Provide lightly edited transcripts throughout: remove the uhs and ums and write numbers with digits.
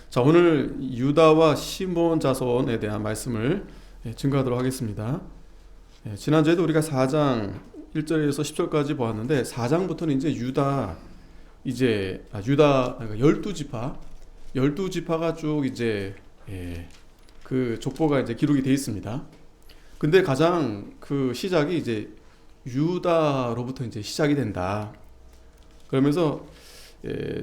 자, 오늘 유다와 시몬 자손에 대한 말씀을 증거하도록 하겠습니다. 지난주에도 우리가 4장 1절에서 10절까지 보았는데 4장부터는 이제 유다 그러니까 12지파가 쭉 이제 그 족보가 이제 기록이 되어 있습니다. 근데 가장 그 시작이 이제 유다로부터 이제 시작이 된다. 그러면서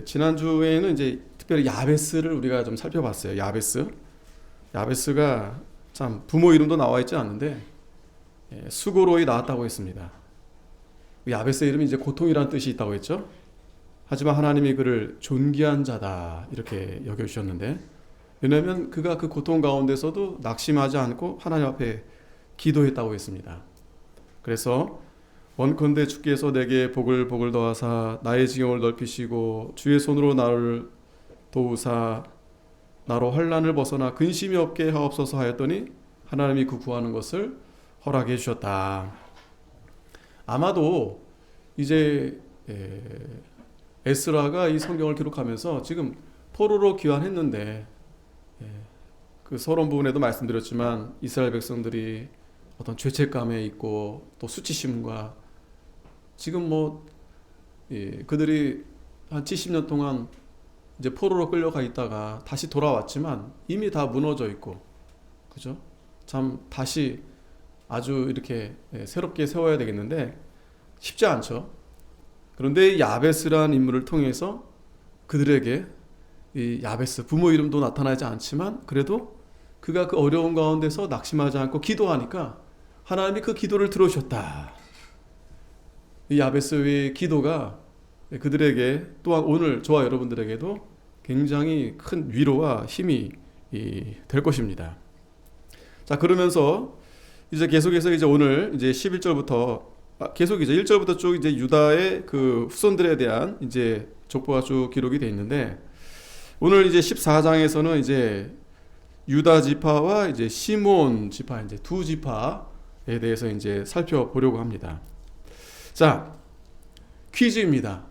지난주에는 이제 특별히 야베스를 우리가 좀 살펴봤어요. 야베스가 참 부모 이름도 나와 있지 않는데 수고로이 나왔다고 했습니다. 야베스 이름이 이제 고통이라는 뜻이 있다고 했죠. 하지만 하나님이 그를 존귀한 자다 이렇게 여겨주셨는데, 왜냐하면 그가 그 고통 가운데서도 낙심하지 않고 하나님 앞에 기도했다고 했습니다. 그래서 원컨대 주께서 내게 복을 더하사 나의 지경을 넓히시고 주의 손으로 나를 도우사 나로 환난을 벗어나 근심이 없게 하옵소서 하였더니 하나님이 그 구하는 것을 허락해 주셨다. 아마도 이제 에스라가 이 성경을 기록하면서 지금 포로로 귀환했는데, 그 서론 부분에도 말씀드렸지만 이스라엘 백성들이 어떤 죄책감에 있고 또 수치심과 지금 그들이 한 70년 동안 이제 포로로 끌려가 있다가 다시 돌아왔지만 이미 다 무너져 있고, 그죠? 참 다시 아주 이렇게 새롭게 세워야 되겠는데 쉽지 않죠. 그런데 야베스라는 인물을 통해서 그들에게 이 야베스 부모 이름도 나타나지 않지만 그래도 그가 그 어려운 가운데서 낙심하지 않고 기도하니까 하나님이 그 기도를 들어주셨다. 이 야베스의 기도가 그들에게 또한 오늘 저와 여러분들에게도 굉장히 큰 위로와 힘이 될 것입니다. 자, 그러면서 이제 계속해서 이제 오늘 이제 11절부터 계속 이제 1절부터 쭉 이제 유다의 그 후손들에 대한 이제 족보가 쭉 기록이 되어 있는데, 오늘 이제 14장에서는 이제 유다 지파와 이제 시몬 지파 이제 두 지파에 대해서 이제 살펴보려고 합니다. 자, 퀴즈입니다.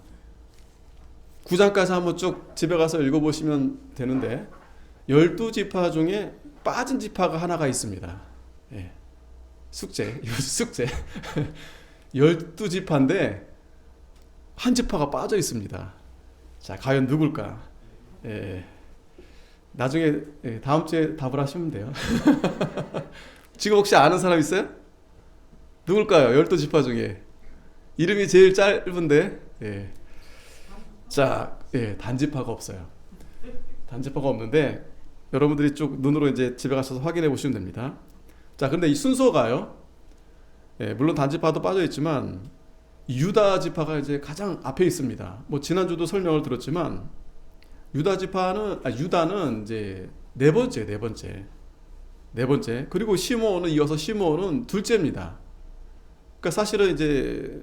9장까지 한번 쭉 집에 가서 읽어보시면 되는데 12지파 중에 빠진 지파가 하나가 있습니다. 숙제 12지파인데 한 지파가 빠져 있습니다. 자, 과연 누굴까? 나중에 다음 주에 답을 하시면 돼요. 지금 혹시 아는 사람 있어요? 누굴까요? 12지파 중에 이름이 제일 짧은데 자, 단지파가 없어요. 단지파가 없는데 여러분들이 쭉 눈으로 이제 집에 가셔서 확인해 보시면 됩니다. 자, 근데 이 순서가요, 물론 단지파도 빠져 있지만 유다 지파가 이제 가장 앞에 있습니다. 지난주도 설명을 들었지만 유다는 이제 네 번째. 그리고 이어서 시몬은 둘째입니다. 그러니까 사실은 이제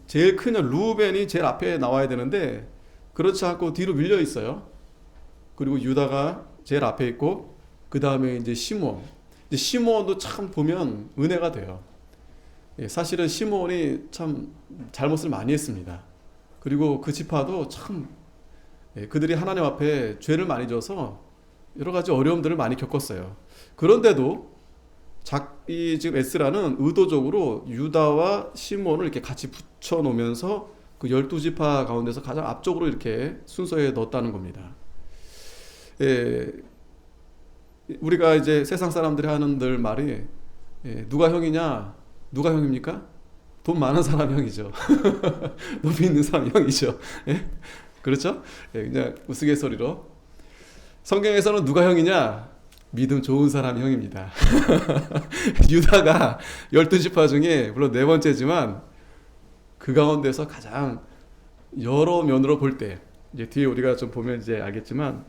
제일 큰 루벤이 제일 앞에 나와야 되는데 그렇지 않고 뒤로 밀려 있어요. 그리고 유다가 제일 앞에 있고 그 다음에 이제 시몬도 참 보면 은혜가 돼요. 사실은 시몬이 참 잘못을 많이 했습니다. 그리고 그 지파도 참 그들이 하나님 앞에 죄를 많이 져서 여러 가지 어려움들을 많이 겪었어요. 그런데도 지금 에스라는 의도적으로 유다와 시몬을 이렇게 같이 붙여 놓으면서 그 12지파 가운데서 가장 앞쪽으로 이렇게 순서에 넣었다는 겁니다. 우리가 이제 세상 사람들이 하는 늘 말이 누가 형이냐? 누가 형입니까? 돈 많은 사람 형이죠. 높이 있는 사람 형이죠. 그렇죠? 그냥 우스갯소리로. 성경에서는 누가 형이냐? 믿음 좋은 사람이 형입니다. 유다가 12지파 중에 물론 네 번째지만 그 가운데서 가장 여러 면으로 볼 때 이제 뒤에 우리가 좀 보면 이제 알겠지만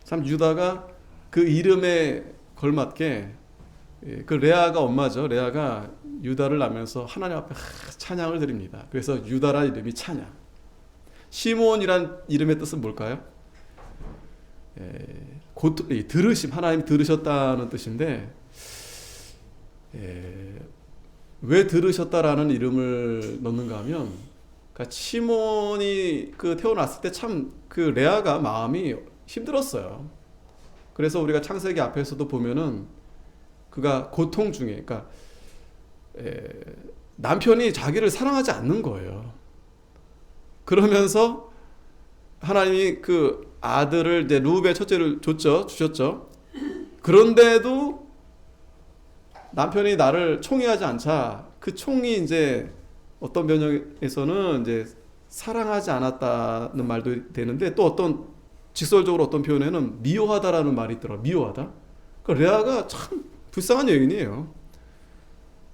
참 유다가 그 이름에 걸맞게 그 레아가 엄마죠. 레아가 유다를 낳으면서 하나님 앞에 찬양을 드립니다. 그래서 유다라는 이름이 찬양. 시몬이란 이름의 뜻은 뭘까요? 들으심, 하나님 들으셨다는 뜻인데, 왜 들으셨다라는 이름을 넣는가 하면, 그러니까 시몬이 태어났을 때 참 그 레아가 마음이 힘들었어요. 그래서 우리가 창세기 앞에서도 보면은 그가 고통 중에, 그러니까 남편이 자기를 사랑하지 않는 거예요. 그러면서 하나님이 그 아들을 이제 루벤 첫째를 주셨죠. 그런데도 남편이 나를 총애하지 않자 그 총이 이제 어떤 변형에서는 이제 사랑하지 않았다는 말도 되는데, 또 어떤 직설적으로 어떤 표현에는 미워하다라는 말이 있더라고요. 미워하다. 그러니까 레아가 참 불쌍한 여인이에요.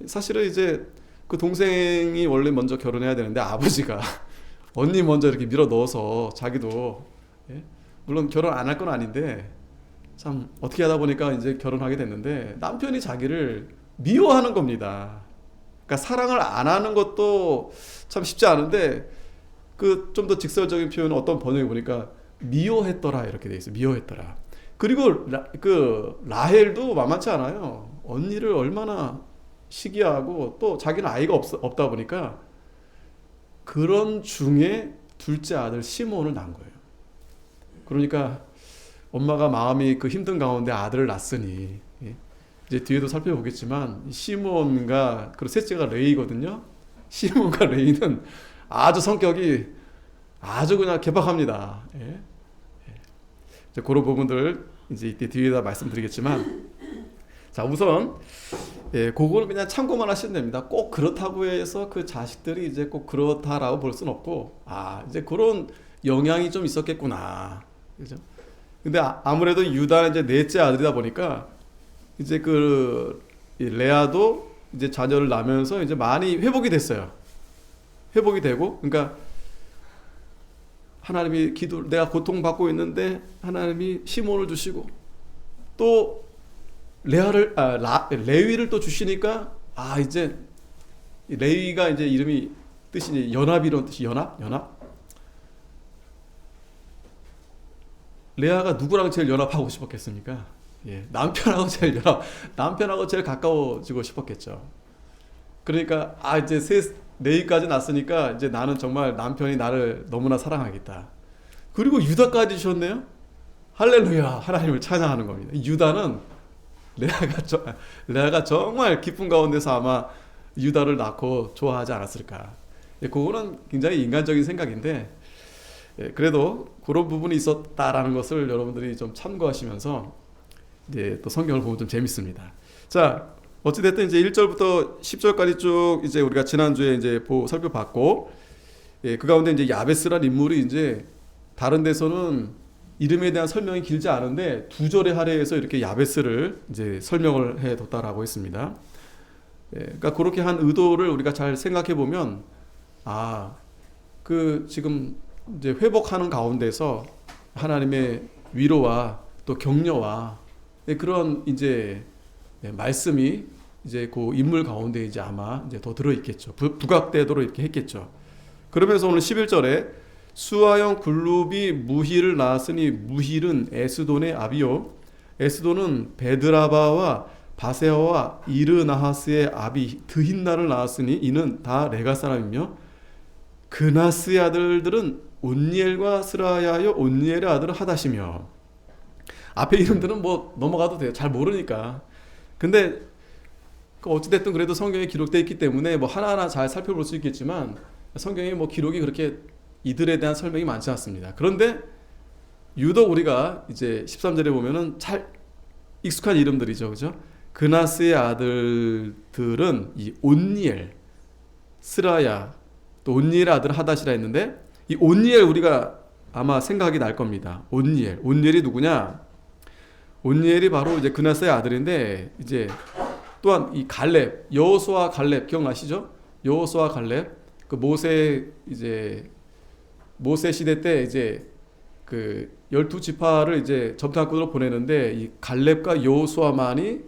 사실은 이제 그 동생이 원래 먼저 결혼해야 되는데 아버지가 언니 먼저 이렇게 밀어 넣어서 자기도, 예? 물론 결혼 안 할 건 아닌데 참 어떻게 하다 보니까 이제 결혼하게 됐는데, 남편이 자기를 미워하는 겁니다. 그러니까 사랑을 안 하는 것도 참 쉽지 않은데, 그 좀 더 직설적인 표현은 어떤 번역에 보니까 미워했더라 이렇게 돼 있어요. 미워했더라. 그리고 그 라헬도 만만치 않아요. 언니를 얼마나 시기하고, 또 자기는 아이가 없다 보니까 그런 중에 둘째 아들 시몬을 낳은 거예요. 그러니까 엄마가 마음이 그 힘든 가운데 아들을 낳았으니, 예? 이제 뒤에도 살펴보겠지만 시몬과 그리고 셋째가 레이거든요. 시몬과 레이는 아주 성격이 아주 그냥 개박합니다. 예? 이제 그런 부분들 이제 이때 뒤에다 말씀드리겠지만, 자 우선 그거는 그냥 참고만 하시면 됩니다. 꼭 그렇다고 해서 그 자식들이 이제 꼭 그렇다라고 볼 수는 없고, 이제 그런 영향이 좀 있었겠구나, 그죠? 근데 아무래도 유다 이제 넷째 아들이다 보니까 이제 그 레아도 이제 자녀를 낳으면서 이제 많이 회복이 됐어요. 회복이 되고, 그러니까 하나님이 내가 고통받고 있는데 하나님이 시몬을 주시고, 또 레위를 또 주시니까, 이제 레위가 이제 이름이 뜻이 연합이라는 뜻이 연합. 레아가 누구랑 제일 연합하고 싶었겠습니까? 예, 남편하고 제일 가까워지고 싶었겠죠. 그러니까 이제 레위까지 낳았으니까 이제 나는 정말 남편이 나를 너무나 사랑하겠다. 그리고 유다까지 주셨네요. 할렐루야, 하나님을 찬양하는 겁니다. 유다는 레아가 정말 기쁜 가운데서 아마 유다를 낳고 좋아하지 않았을까. 그거는 굉장히 인간적인 생각인데, 그래도 그런 부분이 있었다라는 것을 여러분들이 좀 참고하시면서 이제 또 성경을 보면 좀 재밌습니다. 자, 어찌됐든 이제 1절부터 10절까지 쭉 이제 우리가 지난주에 이제 살펴봤고, 그 가운데 이제 야베스란 인물이 이제 다른 데서는 이름에 대한 설명이 길지 않은데 2절에 할애해서 이렇게 야베스를 이제 설명을 해 뒀다라고 했습니다. 그러니까 그렇게 한 의도를 우리가 잘 생각해 보면, 그 지금 이제 회복하는 가운데서 하나님의 위로와 또 격려와 그런 이제 말씀이 이제 그 인물 가운데 이제 아마 이제 더 들어 있겠죠. 부각되도록 이렇게 했겠죠. 그러면서 오늘 11절에 수아형 글룹이 무힐을 낳았으니 무힐은 에스돈의 아비요, 에스돈은 베드라바와 바세아와 이르나하스의 아비 드힌나를 낳았으니 이는 다 레가 사람이며, 그나스의 아들들은 온니엘과 스라야여 온니엘의 아들은 하닷이며. 앞에 이름들은 뭐 넘어가도 돼요. 잘 모르니까. 근데 어찌됐든 그래도 성경에 기록되어 있기 때문에 뭐 하나하나 잘 살펴볼 수 있겠지만, 성경에 뭐 기록이 그렇게 이들에 대한 설명이 많지 않습니다. 그런데 유독 우리가 이제 13절에 보면은 잘 익숙한 이름들이죠, 그죠? 그나스의 아들들은 이 온니엘, 스라야, 또 온니엘의 아들 하닷이라 했는데, 이 온니엘 우리가 아마 생각이 날 겁니다. 온니엘이 누구냐? 온니엘이 바로 이제 그나스의 아들인데, 이제 또한 이 갈렙, 여호수아 갈렙 기억나시죠? 여호수아 갈렙, 그 모세 시대 때 이제 그 12지파를 이제 전투함꾼으로 보내는데, 이 갈렙과 여호수아만이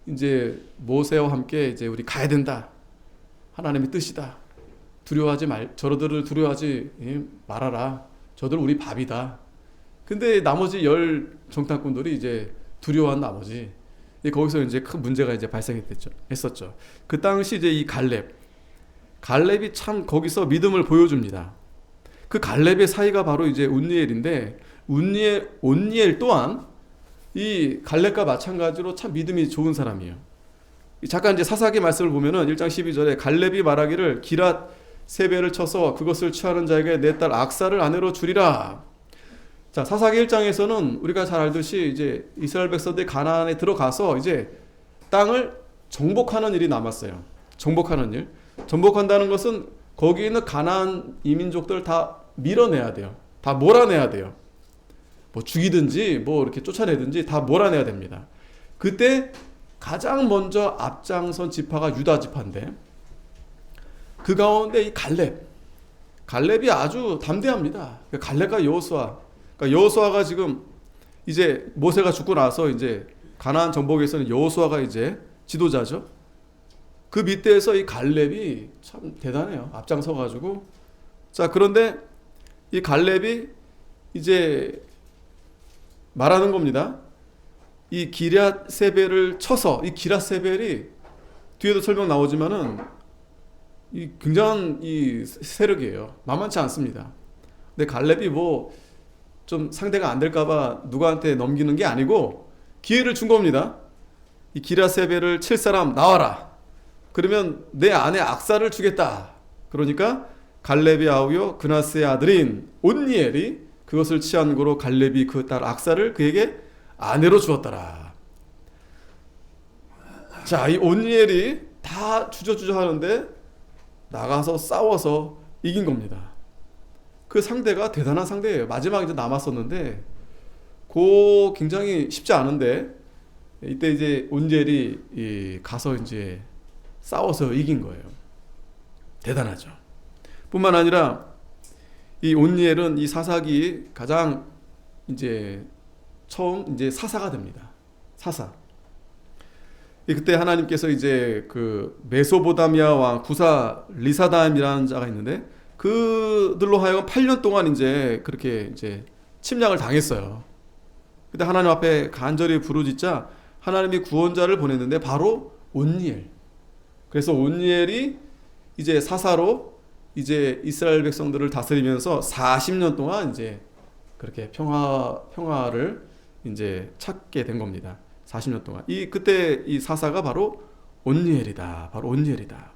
이제 모세와 함께 이제 우리 가야 된다, 하나님의 뜻이다, 저들을 두려워하지 말아라, 저들 우리 밥이다. 근데 나머지 10정탐꾼들이 이제 두려워한 나머지 거기서 이제 큰 문제가 이제 발생했었죠. 그 당시 이제 이 갈렙이 참 거기서 믿음을 보여줍니다. 그 갈렙의 사이가 바로 이제 온니엘인데, 온니엘 또한 이 갈렙과 마찬가지로 참 믿음이 좋은 사람이에요. 잠깐 이제 사사기 말씀을 보면은 1장 12절에 갈렙이 말하기를 기랏 세배를 쳐서 그것을 취하는 자에게 내 딸 악사를 아내로 주리라. 자, 사사기 1장에서는 우리가 잘 알듯이 이제 이스라엘 백성들이 가나안에 들어가서 이제 땅을 정복하는 일이 남았어요. 정복하는 일. 정복한다는 것은 거기 있는 가나안 이민족들 다 밀어내야 돼요. 다 몰아내야 돼요. 뭐 죽이든지 뭐 이렇게 쫓아내든지 다 몰아내야 됩니다. 그때 가장 먼저 앞장선 지파가 유다 지파인데 그 가운데 이 갈렙이 아주 담대합니다. 갈렙과 여호수아, 그러니까 여호수아가 지금 이제 모세가 죽고 나서 이제 가나안 정복에서는 여호수아가 이제 지도자죠. 그 밑에서 이 갈렙이 참 대단해요. 앞장서 가지고. 자, 그런데 이 갈렙이 이제 말하는 겁니다. 이 기럇 세벨을 쳐서, 이 기럇 세벨이 뒤에도 설명 나오지만은 이 굉장한 이 세력이에요. 만만치 않습니다. 근데 갈렙이 뭐 좀 상대가 안 될까봐 누구한테 넘기는 게 아니고 기회를 준 겁니다. 이 기럇 세벨을 칠 사람 나와라. 그러면 내 아내 악사를 주겠다. 그러니까 갈렙의 아우요 그나스의 아들인 온니엘이 그것을 취한 고로 갈렙이 그 딸 악사를 그에게 아내로 주었더라. 자, 이 온니엘이 다 주저주저 하는데 나가서 싸워서 이긴 겁니다. 그 상대가 대단한 상대예요. 마지막에 이제 남았었는데 그 굉장히 쉽지 않은데 이때 이제 온니엘이 가서 이제 싸워서 이긴 거예요. 대단하죠. 뿐만 아니라 이 온니엘은 이 사사기 가장 이제 처음 이제 사사가 됩니다. 사사. 그때 하나님께서 이제 그 메소보다미아 왕 구사 리사다임이라는 자가 있는데 그들로 하여금 8년 동안 이제 그렇게 이제 침략을 당했어요. 그때 하나님 앞에 간절히 부르짖자 하나님이 구원자를 보냈는데 바로 온니엘. 그래서 온니엘이 이제 사사로 이제 이스라엘 백성들을 다스리면서 40년 동안 이제 그렇게 평화를 이제 찾게 된 겁니다. 40년 동안. 그때 이 사사가 바로 온니엘이다. 바로 온니엘이다.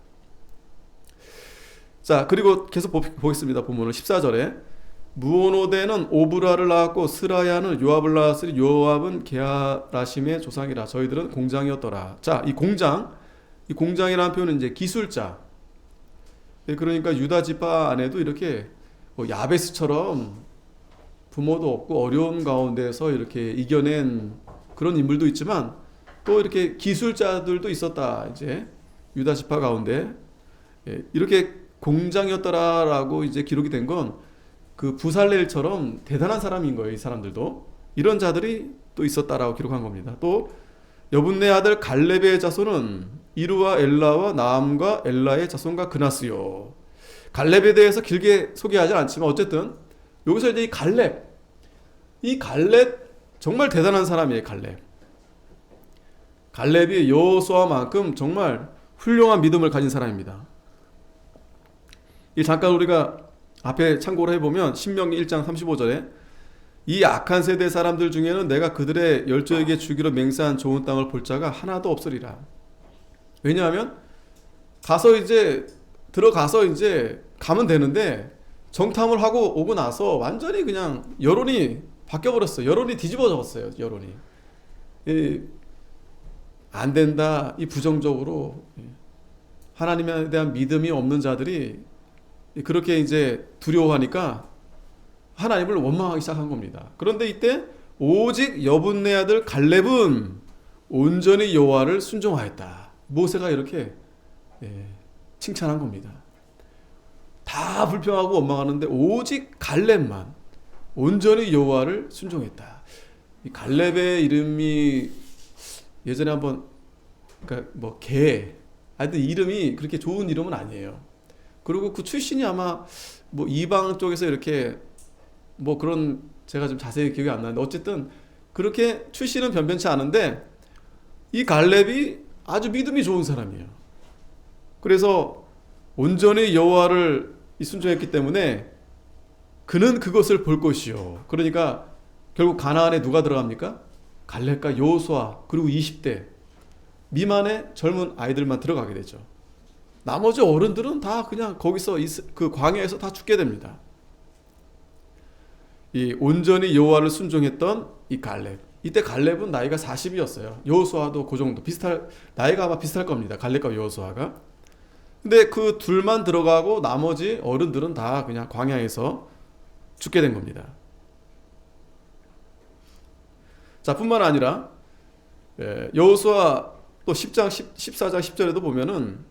자, 그리고 계속 보겠습니다. 본문을 14절에 무오노데는 오브라를 낳았고 스라야는 요압을 낳았으니 요압은 게하라심의 조상이라. 저희들은 공장이었더라. 자, 이 공장이라는 표현은 이제 기술자. 그러니까 유다 지파 안에도 이렇게 뭐 야베스처럼 부모도 없고 어려운 가운데서 이렇게 이겨낸 그런 인물도 있지만 또 이렇게 기술자들도 있었다. 이제 유다 지파 가운데 이렇게 공장이었더라라고 이제 기록이 된 건 그 부살렐처럼 대단한 사람인 거예요. 이 사람들도 이런 자들이 또 있었다라고 기록한 겁니다. 또 여분네 아들 갈렙의 자손은 이루와 엘라와 나암과 엘라의 자손과 그나스요. 갈렙에 대해서 길게 소개하진 않지만 어쨌든 여기서 이제 이 갈렙 정말 대단한 사람이에요. 갈렙이 여호수아만큼 정말 훌륭한 믿음을 가진 사람입니다. 잠깐 우리가 앞에 참고를 해보면 신명기 1장 35절에 이 악한 세대 사람들 중에는 내가 그들의 열조에게 주기로 맹세한 좋은 땅을 볼 자가 하나도 없으리라. 왜냐하면 들어가서 이제 가면 되는데 정탐을 하고 오고 나서 완전히 그냥 여론이 바뀌어버렸어요. 여론이 뒤집어졌어요. 여론이 안 된다. 이 부정적으로 하나님에 대한 믿음이 없는 자들이 그렇게 이제 두려워하니까 하나님을 원망하기 시작한 겁니다. 그런데 이때 오직 여분네 아들 갈렙은 온전히 여호와를 순종하였다. 모세가 이렇게 칭찬한 겁니다. 다 불평하고 원망하는데 오직 갈렙만 온전히 여호와를 순종했다. 이 갈렙의 이름이 예전에 한번 그러니까 하여튼 이름이 그렇게 좋은 이름은 아니에요. 그리고 그 출신이 아마 뭐 이방 쪽에서 이렇게 뭐 그런 제가 좀 자세히 기억이 안 나는데 어쨌든 그렇게 출신은 변변치 않은데 이 갈렙이 아주 믿음이 좋은 사람이에요. 그래서 온전히 여호와를 순종했기 때문에 그는 그것을 볼 것이요. 그러니까 결국 가나안에 누가 들어갑니까? 갈렙과 여호수아 그리고 20대 미만의 젊은 아이들만 들어가게 되죠. 나머지 어른들은 다 그냥 거기서 그 광야에서 다 죽게 됩니다. 이 온전히 여호와를 순종했던 이 갈렙. 이때 갈렙은 나이가 40이었어요. 여호수아도 그 정도 나이가 아마 비슷할 겁니다. 갈렙과 여호수아가. 근데 그 둘만 들어가고 나머지 어른들은 다 그냥 광야에서 죽게 된 겁니다. 자, 뿐만 아니라 여호수아 또 10장 14장 10절에도 보면은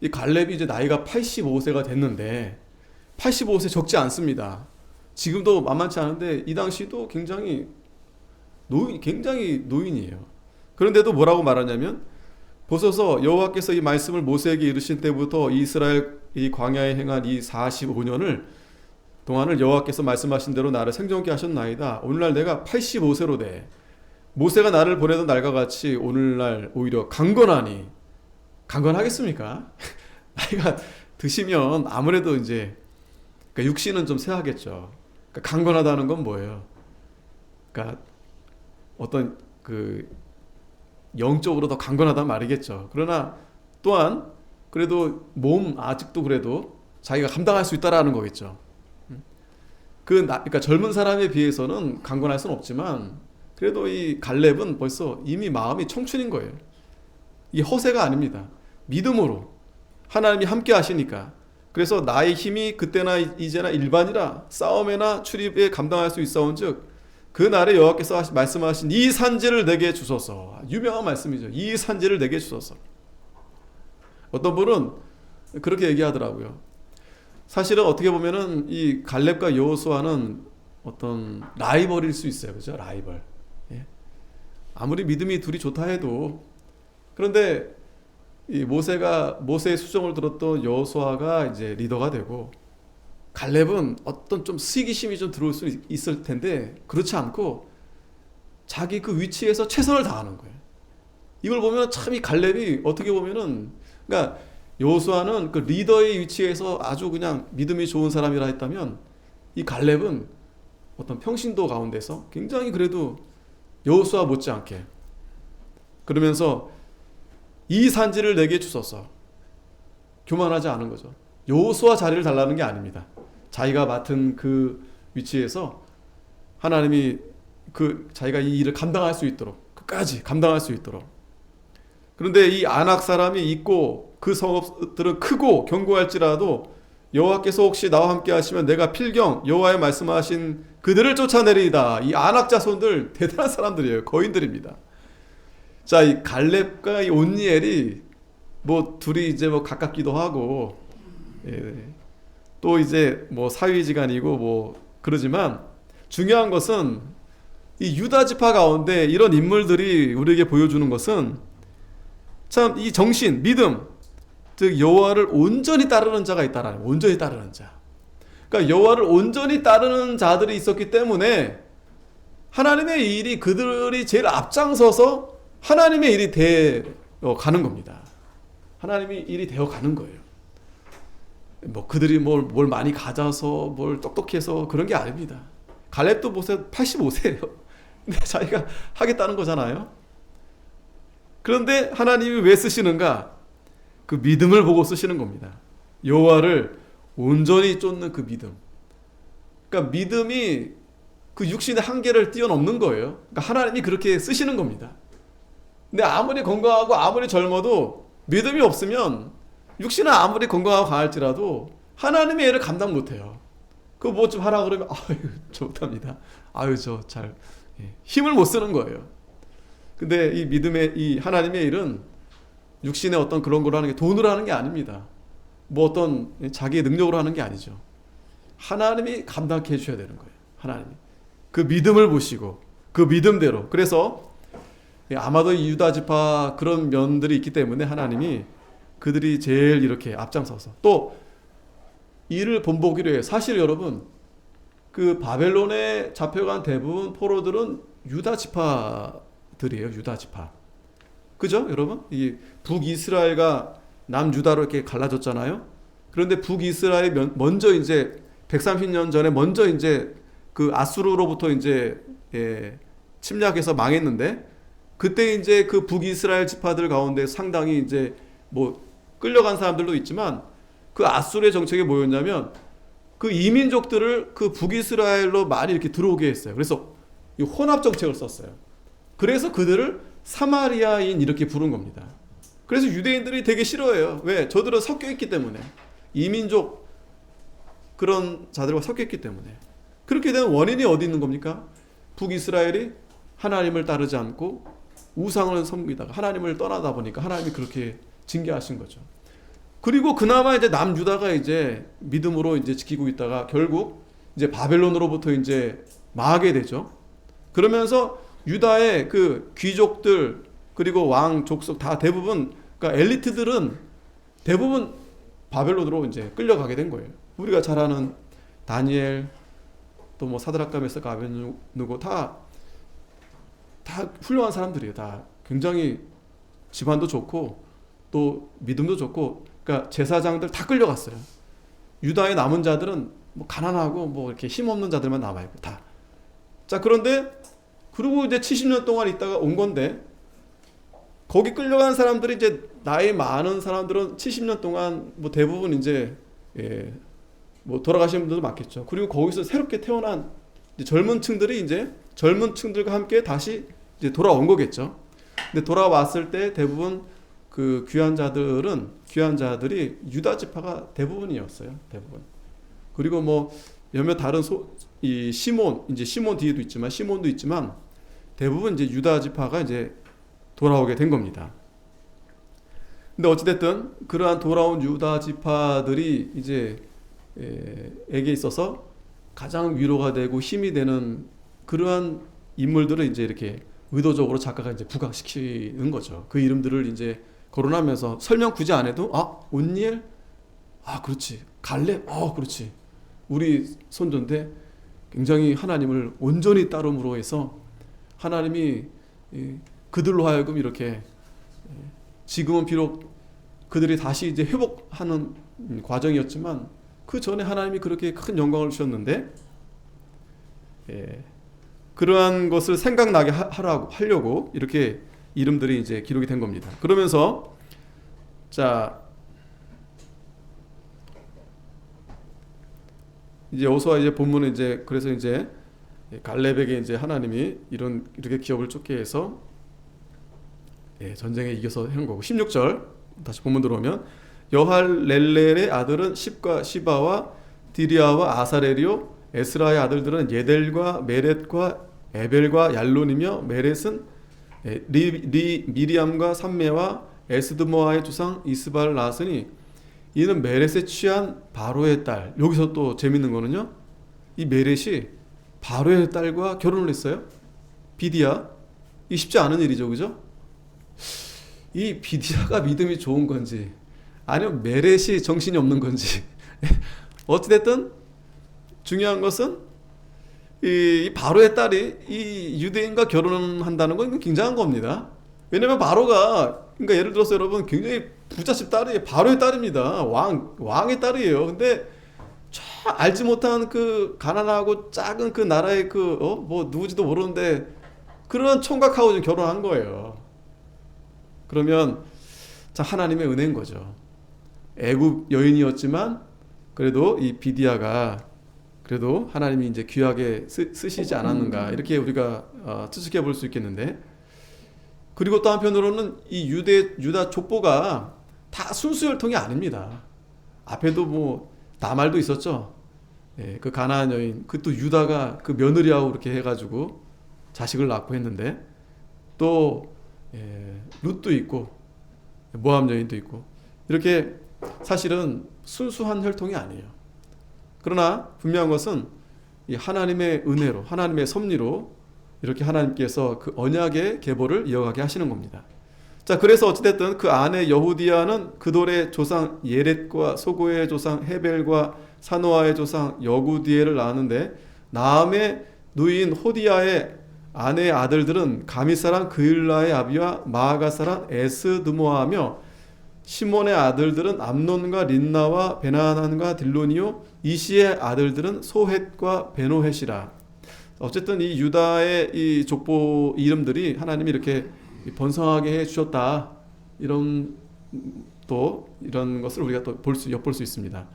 이 갈렙이 이제 나이가 85세가 됐는데 85세 적지 않습니다. 지금도 만만치 않은데 이 당시도 굉장히 노인이에요. 그런데도 뭐라고 말하냐면 보소서 여호와께서 이 말씀을 모세에게 이르신 때부터 이스라엘 이 광야에 행한 이 45년을 동안을 여호와께서 말씀하신 대로 나를 생존케 하셨나이다. 오늘날 내가 85세로 돼. 모세가 나를 보내던 날과 같이 오늘날 오히려 강건하겠습니까? 나이가 드시면 아무래도 이제 그러니까 육신은 좀 쇠하겠죠. 그러니까 강건하다는 건 뭐예요? 그러니까 어떤 그 영적으로 더 강건하단 말이겠죠. 그러나 또한 그래도 아직도 그래도 자기가 감당할 수 있다라는 거겠죠. 그러니까 젊은 사람에 비해서는 강건할 수는 없지만 그래도 이 갈렙은 벌써 이미 마음이 청춘인 거예요. 이게 허세가 아닙니다. 믿음으로 하나님이 함께 하시니까. 그래서 나의 힘이 그때나 이제나 일반이라 싸움에나 출입에 감당할 수 있사온즉 그 날에 여호와께서 말씀하신 이 산지를 내게 주소서. 유명한 말씀이죠. 이 산지를 내게 주소서. 어떤 분은 그렇게 얘기하더라고요. 사실은 어떻게 보면은 이 갈렙과 여호수아는 어떤 라이벌일 수 있어요. 그죠? 라이벌. 예. 아무리 믿음이 둘이 좋다 해도 그런데 이 모세의 수종을 들었던 여호수아가 이제 리더가 되고 갈렙은 어떤 좀 시기심이 좀 들어올 수 있을 텐데 그렇지 않고 자기 그 위치에서 최선을 다하는 거예요. 이걸 보면 참 이 갈렙이 어떻게 보면은 그러니까 여호수아는 그 리더의 위치에서 아주 그냥 믿음이 좋은 사람이라 했다면 이 갈렙은 어떤 평신도 가운데서 굉장히 그래도 여호수아 못지않게 그러면서 이 산지를 내게 주소서. 교만하지 않은 거죠. 여호수아 자리를 달라는 게 아닙니다. 자기가 맡은 그 위치에서 하나님이 자기가 이 일을 감당할 수 있도록 끝까지 감당할 수 있도록. 그런데 이 아낙 사람이 있고 그 성읍들은 크고 견고할지라도 여호와께서 혹시 나와 함께 하시면 내가 필경 여호와의 말씀하신 그들을 쫓아내리이다. 이 아낙 자손들 대단한 사람들이에요. 거인들입니다. 자, 이 갈렙과 이 온니엘이 둘이 이제 가깝기도 하고 또 이제 사위지간이고 그러지만 중요한 것은 이 유다 지파 가운데 이런 인물들이 우리에게 보여주는 것은 참 이 정신, 믿음, 즉 여호와를 온전히 따르는 자가 있다라는 온전히 따르는 자. 그러니까 여호와를 온전히 따르는 자들이 있었기 때문에 하나님의 일이 그들이 제일 앞장서서 하나님의 일이 되어 가는 겁니다. 하나님의 일이 되어 가는 거예요. 그들이 뭘 많이 가져서 뭘 똑똑해서 그런 게 아닙니다. 갈렙도 보세요. 85세예요. 근데 자기가 하겠다는 거잖아요. 그런데 하나님이 왜 쓰시는가? 그 믿음을 보고 쓰시는 겁니다. 여호와를 온전히 쫓는 그 믿음. 그러니까 믿음이 그 육신의 한계를 뛰어넘는 거예요. 그러니까 하나님이 그렇게 쓰시는 겁니다. 근데 아무리 건강하고 아무리 젊어도 믿음이 없으면 육신은 아무리 건강하고 강할지라도 하나님의 일을 감당 못해요. 그거 뭐 좀 하라 그러면 저 못합니다. 저 잘 힘을 못 쓰는 거예요. 근데 이 믿음의 이 하나님의 일은 육신의 어떤 그런 걸로 하는 게 돈으로 하는 게 아닙니다. 어떤 자기의 능력으로 하는 게 아니죠. 하나님이 감당케 해주셔야 되는 거예요. 하나님이 그 믿음을 보시고 그 믿음대로. 그래서 아마도 이 유다 지파 그런 면들이 있기 때문에 하나님이 그들이 제일 이렇게 앞장서서 또 이를 본보기로 해요. 사실 여러분 그 바벨론에 잡혀간 대부분 포로들은 유다 지파들이에요. 유다 지파. 그죠 여러분? 이 북이스라엘과 남유다로 이렇게 갈라졌잖아요. 그런데 북이스라엘이 먼저 이제 130년 전에 먼저 이제 그 아수르로부터 이제 침략해서 망했는데, 그때 이제 그 북이스라엘 지파들 가운데 상당히 이제 뭐 끌려간 사람들도 있지만, 그 아수르의 정책이 뭐였냐면 그 이민족들을 그 북이스라엘로 많이 이렇게 들어오게 했어요. 그래서 이 혼합 정책을 썼어요. 그래서 그들을 사마리아인 이렇게 부른 겁니다. 그래서 유대인들이 되게 싫어해요. 왜? 저들은 섞여 있기 때문에. 이민족 그런 자들과 섞여 있기 때문에. 그렇게 된 원인이 어디 있는 겁니까? 북이스라엘이 하나님을 따르지 않고 우상을 섬기다가 하나님을 떠나다 보니까 하나님이 그렇게 징계하신 거죠. 그리고 그나마 이제 남유다가 이제 믿음으로 이제 지키고 있다가 결국 이제 바벨론으로부터 이제 망하게 되죠. 그러면서 유다의 그 귀족들 그리고 왕 족속 다 대부분, 그러니까 엘리트들은 대부분 바벨론으로 이제 끌려가게 된 거예요. 우리가 잘 아는 다니엘, 또 뭐 사드락과 메삭 아벤누고 다 훌륭한 사람들이에요. 다 굉장히 집안도 좋고 또 믿음도 좋고, 그러니까 제사장들 다 끌려갔어요. 유다의 남은 자들은 뭐 가난하고 뭐 이렇게 힘없는 자들만 남아 있고 다. 자, 그런데 그리고 이제 70년 동안 있다가 온 건데, 거기 끌려간 사람들이 이제 나이 많은 사람들은 70년 동안 뭐 대부분 이제 뭐 돌아가신 분들도 많겠죠. 그리고 거기서 새롭게 태어난 이제 젊은 층들이 이제 젊은 층들과 함께 다시 이제 돌아온 거겠죠. 근데 돌아왔을 때 대부분 그 귀한 자들이 유다 지파가 대부분이었어요. 대부분. 그리고 뭐 몇몇 다른 이 시몬 뒤에도 있지만 시몬도 있지만 대부분 이제 유다 지파가 이제 돌아오게 된 겁니다. 근데 어찌됐든 그러한 돌아온 유다 지파들이 이제 에게 있어서 가장 위로가 되고 힘이 되는 그러한 인물들을 이제 이렇게 의도적으로 작가가 이제 부각시키는 거죠. 그 이름들을 이제 거론하면서 설명 굳이 안 해도 온니엘, 그렇지, 갈렙, 그렇지, 우리 손자인데 굉장히 하나님을 온전히 따름으로 해서 하나님이 그들로 하여금 이렇게 지금은 비록 그들이 다시 이제 회복하는 과정이었지만 그 전에 하나님이 그렇게 큰 영광을 주셨는데 그러한 것을 생각나게 하려고 이렇게 이름들이 이제 기록이 된 겁니다. 그러면서 자 이제 여호수아 이제 본문은 이제 그래서 이제 갈렙에게 이제 하나님이 이렇게 기업을 쫓게 해서 전쟁에 이겨서 한 거고, 16절 다시 본문 들어오면 여할렐렐의 아들은 십과 시바와 디리아와 아사렐이요 에스라의 아들들은 예델과 메렛과 에벨과 얄론이며 메렛은 미리암과 삼메와 에스드모아의 조상 이스바를 낳았으니 이는 메렛에 취한 바로의 딸. 여기서 또 재밌는 거는요, 이 메렛이 바로의 딸과 결혼을 했어요. 비디아. 이 쉽지 않은 일이죠, 그죠? 이 비디아가 믿음이 좋은 건지 아니면 메렛이 정신이 없는 건지 어찌됐든 중요한 것은 이 바로의 딸이 이 유대인과 결혼한다는 건 굉장한 겁니다. 왜냐면 바로가, 그러니까 예를 들어서 여러분 굉장히 부잣집 딸이 바로의 딸입니다. 왕의 딸이에요. 근데 알지 못한 그 가난하고 작은 그 나라의 뭐 누구지도 모르는데 그런 총각하고 좀 결혼한 거예요. 그러면 참 하나님의 은혜인 거죠. 애굽 여인이었지만 그래도 이 비디아가 그래도 하나님이 이제 귀하게 쓰시지 않았는가, 이렇게 우리가 추측해 볼 수 있겠는데, 그리고 또 한편으로는 이 유다 족보가 다 순수 혈통이 아닙니다. 앞에도 뭐 다말도 있었죠. 그 가나안 여인, 그 또 유다가 그 며느리하고 그렇게 해가지고 자식을 낳고 했는데, 또 룻도 있고 모함 여인도 있고, 이렇게 사실은 순수한 혈통이 아니에요. 그러나 분명한 것은 이 하나님의 은혜로, 하나님의 섭리로 이렇게 하나님께서 그 언약의 계보를 이어가게 하시는 겁니다. 자, 그래서 어찌됐든 그 아내 여후디아는 그돌의 조상 예렛과 소고의 조상 헤벨과 사노아의 조상 여구디엘을 낳았는데, 나암의 누이인 호디아의 아내의 아들들은 가미 사람 그일라의 아비와 마아가 사람 에스드모아며, 시몬의 아들들은 암논과 린나와 베나한과 딜로니요, 이시의 아들들은 소헷과 베노헷이라. 어쨌든 이 유다의 이 족보 이름들이 하나님이 이렇게 번성하게 해 주셨다. 이런 이런 것을 우리가 또 엿볼 수 있습니다.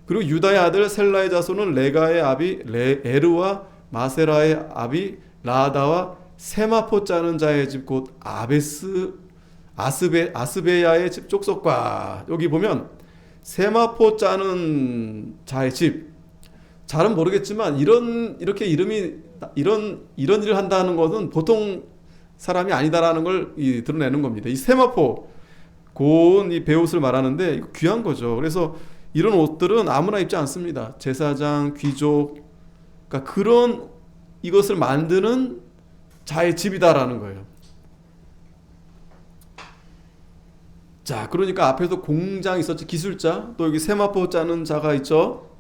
그리고 유다의 아들 셀라의 자손은 레가의 아비 에르와 마세라의 아비 라다와 세마포 짜는 자의 집 곧 아스베야의 집 족속과, 여기 보면 세마포 짜는 자의 집, 잘은 모르겠지만 이렇게 이름이 이런 일을 한다는 것은 보통 사람이 아니다라는 걸 드러내는 겁니다. 이 세마포 고운 이 베옷을 말하는데 이거 귀한 거죠. 그래서 이런 옷들은 아무나 입지 않습니다. 제사장, 귀족, 그러니까 그런 이것을 만드는 자의 집이다라는 거예요. 자, 그러니까 앞에도 공장이 있었지, 기술자, 또 여기 세마포 짜는 자가 있죠.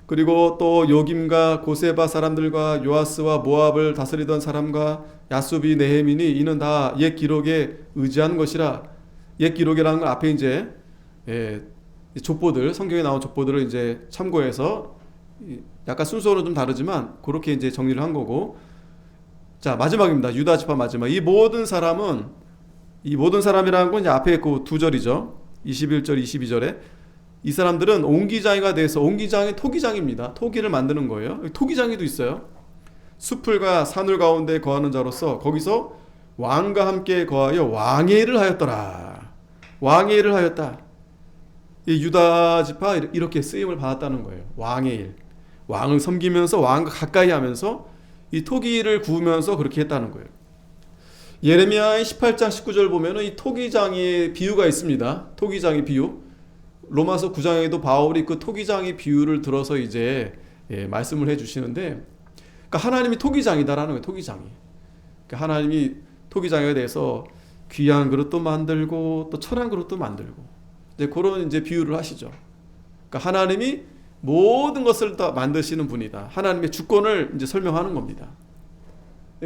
그리고 또 요김과 고세바 사람들과 요아스와 모압을 다스리던 사람과 야수비 네헤민이 이는 다 옛 기록에 의지한 것이라. 옛 기록이라는 건 앞에 이제 족보들, 성경에 나온 족보들을 이제 참고해서 약간 순서는 좀 다르지만 그렇게 이제 정리를 한 거고. 자, 마지막입니다. 유다 지파 마지막. 이 모든 사람이라는 건 이제 앞에 그 두 절이죠. 21절, 22절에 이 사람들은 옹기장이가 돼서, 옹기장이 토기장입니다. 토기를 만드는 거예요. 토기장이도 있어요. 수풀과 산울 가운데 거하는 자로서 거기서 왕과 함께 거하여 왕의 일을 하였더라. 왕의 일을 하였다. 이 유다 지파 이렇게 쓰임을 받았다는 거예요. 왕의 일. 왕을 섬기면서 왕과 가까이 하면서 이 토기를 구우면서 그렇게 했다는 거예요. 예레미야의 18장 19절 보면은 이 토기장의 비유가 있습니다. 토기장의 비유. 로마서 9장에도 바울이 그 토기장의 비유를 들어서 이제 말씀을 해주시는데, 그러니까 하나님이 토기장이다라는 거예요. 토기장이. 그러니까 하나님이 토기장에 대해서 귀한 그릇도 만들고 또 천한 그릇도 만들고 이제 그런 이제 비유를 하시죠. 그러니까 하나님이 모든 것을 다 만드시는 분이다. 하나님의 주권을 이제 설명하는 겁니다.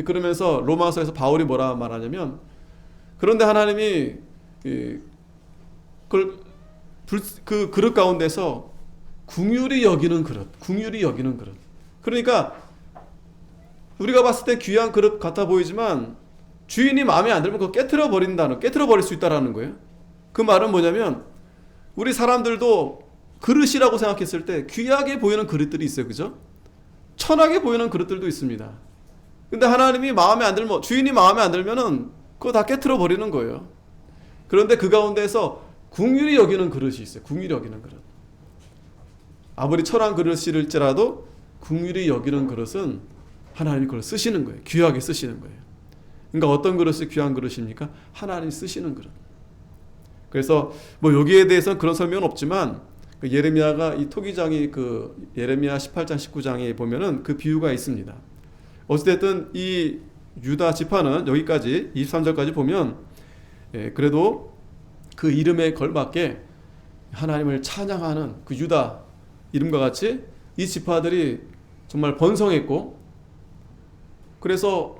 그러면서 로마서에서 바울이 뭐라 말하냐면, 그런데 하나님이 그 그릇 가운데서 긍휼히 여기는 그릇. 그러니까 우리가 봤을 때 귀한 그릇 같아 보이지만 주인이 마음에 안 들면 그거 깨트려 버릴 수 있다라는 거예요. 그 말은 뭐냐면 우리 사람들도 그릇이라고 생각했을 때 귀하게 보이는 그릇들이 있어요. 그죠? 천하게 보이는 그릇들도 있습니다. 근데 하나님이 마음에 안 들면, 주인이 마음에 안 들면은 그거 다 깨트려 버리는 거예요. 그런데 그 가운데서 긍휼히 여기는 그릇이 있어요. 긍휼히 여기는 그릇. 아무리 천한 그릇일지라도 긍휼히 여기는 그릇은 하나님이 그걸 쓰시는 거예요. 귀하게 쓰시는 거예요. 그러니까 어떤 그릇이 귀한 그릇입니까? 하나님이 쓰시는 그릇. 그래서 뭐 여기에 대해서는 그런 설명은 없지만 그 예레미야가 이 토기장이 그 예레미야 18장 19장에 보면은 그 비유가 있습니다. 어찌됐든 이 유다 지파는 여기까지 23절까지 보면 그래도 그 이름에 걸맞게 하나님을 찬양하는 그 유다 이름과 같이 이 지파들이 정말 번성했고, 그래서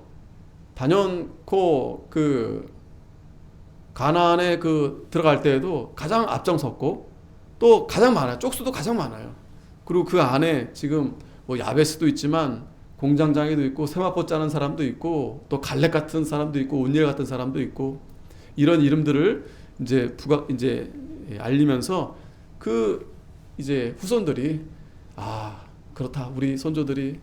단연코 그 가나안에 그 들어갈 때에도 가장 앞장섰고 또 가장 많아요. 쪽수도 가장 많아요. 그리고 그 안에 지금 뭐 야베스도 있지만 공장장이도 있고 세마포 짜는 사람도 있고 또 갈렙 같은 사람도 있고 온니엘 같은 사람도 있고, 이런 이름들을 이제 알리면서 그 이제 후손들이 그렇다, 우리 선조들이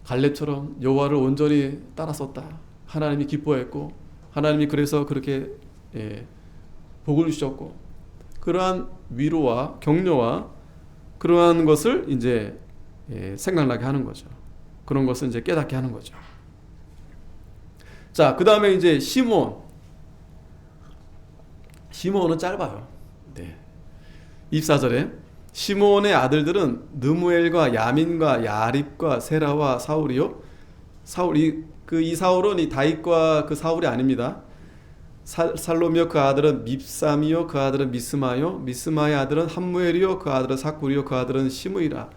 갈렙처럼 여호와를 온전히 따랐었다, 하나님이 기뻐했고 하나님이 그래서 그렇게 복을 주셨고, 그러한 위로와 격려와 그러한 것을 이제 생각나게 하는 거죠. 그런 것을 이제 깨닫게 하는 거죠. 자, 그 다음에 이제 시므온은 짧아요. 24절에 시므온의 아들들은 느무엘과 야민과 야립과 세라와 사울이요. 이 사울은 이 다윗과 그 사울이 아닙니다. 살롬이요 그 아들은 밉삼이요 그 아들은 미스마요, 미스마의 아들은 함무엘이요 그 아들은 사쿠리요 그 아들은 시므이라.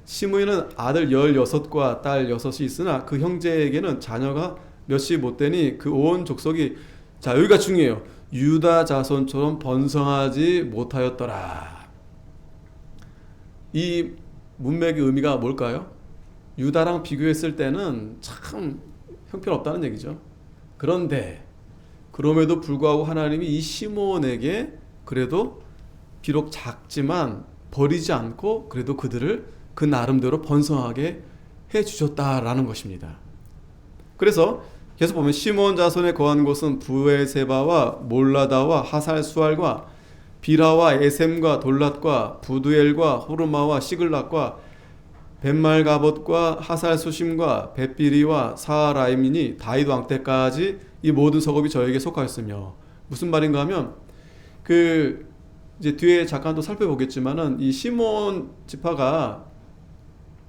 시므이는 아들 16과 딸 6이 있으나 그 형제에게는 자녀가 몇이 못되니 그 온 족속이, 자 여기가 중요해요, 유다 자손처럼 번성하지 못하였더라. 이 문맥의 의미가 뭘까요? 유다랑 비교했을 때는 참 형편없다는 얘기죠. 그런데 그럼에도 불구하고 하나님이 이 시므온에게 그래도 비록 작지만 버리지 않고 그래도 그들을 그 나름대로 번성하게 해주셨다라는 것입니다. 그래서 계속 보면 시므온 자손에 거한 곳은 브에세바와 몰라다와 하살수알과 비라와 에셈과 돌랏과 부두엘과 호르마와 시글락과 벳말가봇과 하살수심과 벳비리와 사라임이니 다윗 왕 때까지 이 모든 서곡이 저에게 속하였으며, 무슨 말인가 하면 그 이제 뒤에 잠깐 또 살펴보겠지만은 이 시므온 지파가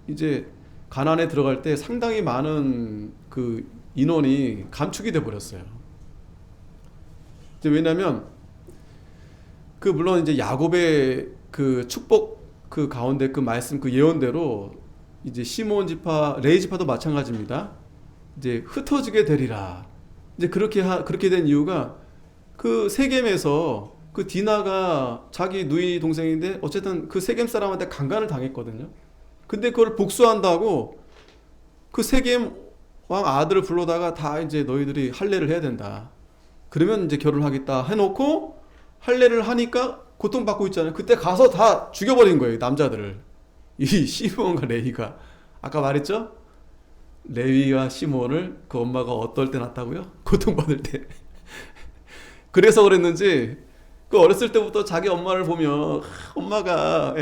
이제 가나안에 들어갈 때 상당히 많은 그 인원이 감축이 돼 버렸어요. 왜냐하면 그 물론 이제 야곱의 그 축복 그 가운데 그 말씀 그 예언대로 이제 시므온 지파, 레위 지파도 마찬가지입니다. 이제 흩어지게 되리라. 이제 그렇게 된 이유가 그 세겜에서 그 디나가 자기 누이 동생인데 어쨌든 그 세겜 사람한테 강간을 당했거든요. 근데 그걸 복수한다고 그 세겜 왕 아들을 불러다가 다 이제 너희들이 할례를 해야 된다. 그러면 이제 결혼하겠다 해놓고 할례를 하니까 고통받고 있잖아요. 그때 가서 다 죽여버린 거예요, 남자들을. 이 시므온과 레위가. 아까 말했죠? 레위와 시므온을 그 엄마가 어떨 때 낳았다고요? 고통받을 때. 그래서 그랬는지 그 어렸을 때부터 자기 엄마를 보면 엄마가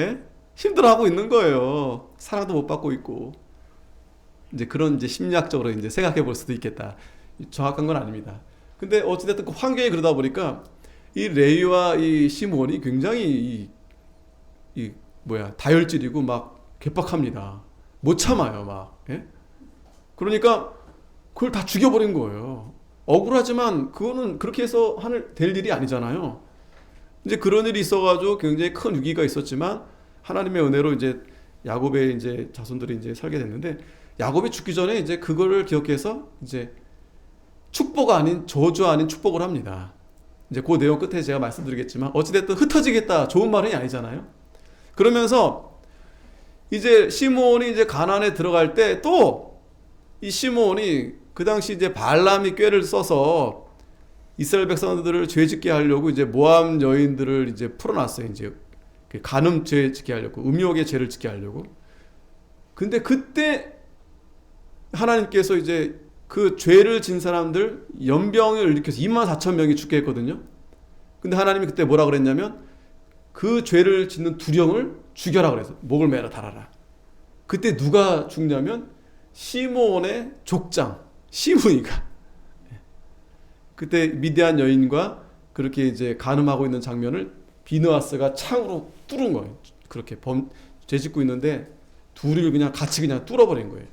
힘들어하고 있는 거예요. 사랑도 못 받고 있고. 이제 그런 이제 심리학적으로 이제 생각해 볼 수도 있겠다. 정확한 건 아닙니다. 근데 어찌됐든 그 환경이 그러다 보니까 이 레위와 이 시므온이 굉장히 다혈질이고 막 괴팍합니다. 못 참아요, 막. 그러니까 그걸 다 죽여버린 거예요. 억울하지만 그거는 그렇게 해서 될 일이 아니잖아요. 이제 그런 일이 있어가지고 굉장히 큰 위기가 있었지만 하나님의 은혜로 이제 야곱의 이제 자손들이 이제 살게 됐는데, 야곱이 죽기 전에 이제 그거를 기억해서 이제 축복 아닌 저주 아닌 축복을 합니다. 이제 그 내용 끝에 제가 말씀드리겠지만 어찌됐든 흩어지겠다 좋은 말이 아니잖아요. 그러면서 이제 시므온이 이제 가나안에 들어갈 때 또 이 시므온이 그 당시 이제 발람이 꾀를 써서 이스라엘 백성들을 죄짓게 하려고 이제 모함 여인들을 이제 풀어놨어요. 이제 간음 죄 짓게 하려고, 음욕의 죄를 짓게 하려고. 근데 그때 하나님께서 이제 그 죄를 진 사람들 연병을 일으켜서 24,000명이 죽게 했거든요. 근데 하나님이 그때 뭐라 그랬냐면 그 죄를 짓는 두령을 죽여라 그래서 목을 매라 달아라. 그때 누가 죽냐면 시므온의 족장 시므이가 그때 미디안 여인과 그렇게 이제 간음하고 있는 장면을 비느하스가 창으로 뚫은 거예요. 그렇게 죄 짓고 있는데 둘을 그냥 같이 그냥 뚫어버린 거예요.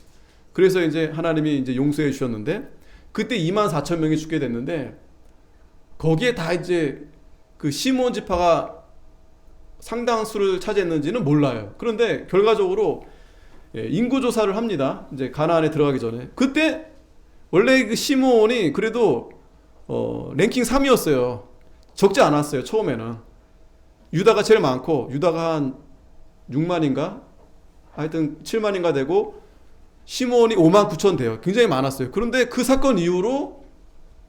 그래서 이제 하나님이 이제 용서해 주셨는데 그때 24,000명이 죽게 됐는데 거기에 다 이제 그 시므온 지파가 상당수를 차지했는지는 몰라요. 그런데 결과적으로 인구 조사를 합니다. 이제 가나안에 들어가기 전에. 그때 원래 그 시므온이 그래도 랭킹 3위였어요. 적지 않았어요. 처음에는. 유다가 제일 많고 유다가 한 6만인가? 하여튼 7만인가 되고 시므온이 5만 9천 돼요. 굉장히 많았어요. 그런데 그 사건 이후로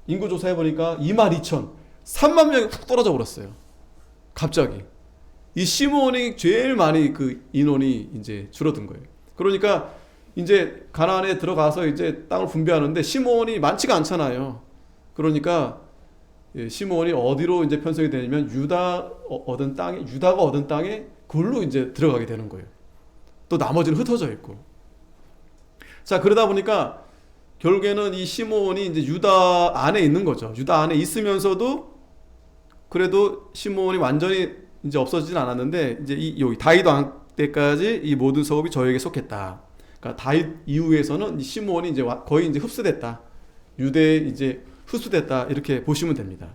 인구 조사해보니까 2만 2천 3만 명이 훅 떨어져 버렸어요. 갑자기. 이 시므온이 제일 많이 그 인원이 이제 줄어든 거예요. 그러니까 이제 가나안에 들어가서 이제 땅을 분배하는데 시므온이 많지가 않잖아요. 그러니까 시므온이 어디로 이제 편성이 되냐면 유다가 얻은 땅에 그걸로 이제 들어가게 되는 거예요. 또 나머지는 흩어져 있고. 자, 그러다 보니까 결국에는 이 시므온이 이제 유다 안에 있는 거죠. 유다 안에 있으면서도 그래도 시므온이 완전히 이제 없어지진 않았는데 이제 여기 다윗 왕 때까지 이 모든 서곡이 저에게 속했다. 그러니까 다윗 이후에서는 이 시므온이 이제 거의 이제 흡수됐다. 유대에 이제 흡수됐다. 이렇게 보시면 됩니다.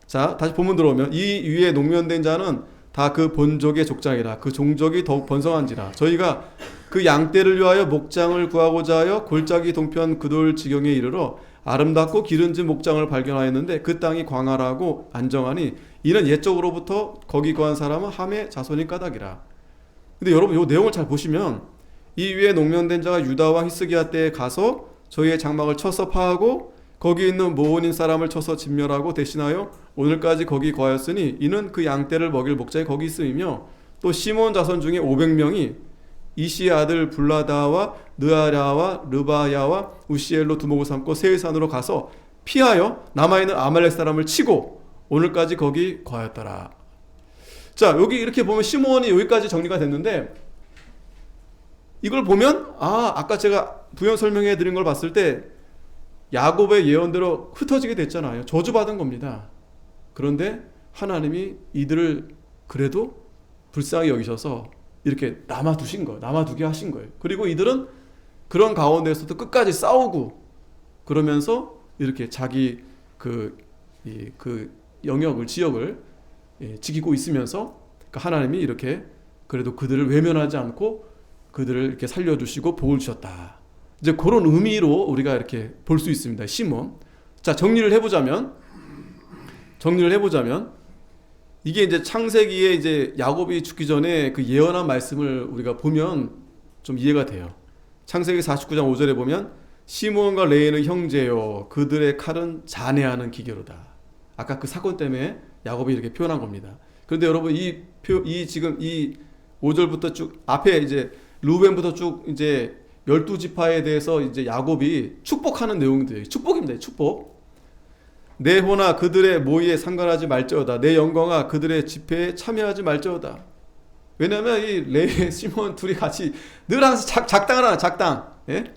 자, 다시 본문 들어오면 이 위에 농면된 자는 다 그 본족의 족장이라 그 종족이 더욱 번성한지라 저희가 그 양떼를 위하여 목장을 구하고자 하여 골짜기 동편 그돌 지경에 이르러 아름답고 기름진 목장을 발견하였는데 그 땅이 광활하고 안정하니 이는 옛적으로부터 거기 거한 사람은 함의 자손이 까닭이라. 근데 여러분 이 내용을 잘 보시면 이 위에 농면된 자가 유다와 히스기야 때에 가서 저희의 장막을 쳐서 파하고 거기 있는 모온인 사람을 쳐서 진멸하고 대신하여 오늘까지 거기 거하였으니 이는 그 양떼를 먹일 목자에 거기 있음이며 또 시몬 자손 중에 500명이 이시의 아들 블라다와 느아랴와 르바야와 우시엘로 두목을 삼고 세일산으로 가서 피하여 남아있는 아말렉 사람을 치고 오늘까지 거기 거하였더라. 자, 여기 이렇게 보면 시몬이 여기까지 정리가 됐는데, 이걸 보면 아까 제가 부연 설명해 드린 걸 봤을 때 야곱의 예언대로 흩어지게 됐잖아요. 저주받은 겁니다. 그런데 하나님이 이들을 그래도 불쌍히 여기셔서 이렇게 남아두신 거예요. 남아두게 하신 거예요. 그리고 이들은 그런 가운데서도 끝까지 싸우고 그러면서 이렇게 자기 그 영역을, 지역을 지키고 있으면서 하나님이 이렇게 그래도 그들을 외면하지 않고 그들을 이렇게 살려주시고 복을 주셨다. 이제 그런 의미로 우리가 이렇게 볼 수 있습니다. 시몬. 자, 정리를 해보자면 이게 이제 창세기에 이제 야곱이 죽기 전에 그 예언한 말씀을 우리가 보면 좀 이해가 돼요. 창세기 49장 5절에 보면 시몬과 레이는 형제요 그들의 칼은 잔해하는 기계로다. 아까 그 사건 때문에 야곱이 이렇게 표현한 겁니다. 그런데 여러분 지금 이 5절부터 쭉 앞에 이제 루벤부터 쭉 이제 12지파에 대해서 이제 야곱이 축복하는 내용들이에요. 축복입니다. 축복. 내 호나 그들의 모의에 상관하지 말지어다. 내 영광아 그들의 집회에 참여하지 말지어다. 왜냐하면 이 레위, 시몬 둘이 같이 늘 항상 작당을 하나, 작당. 예?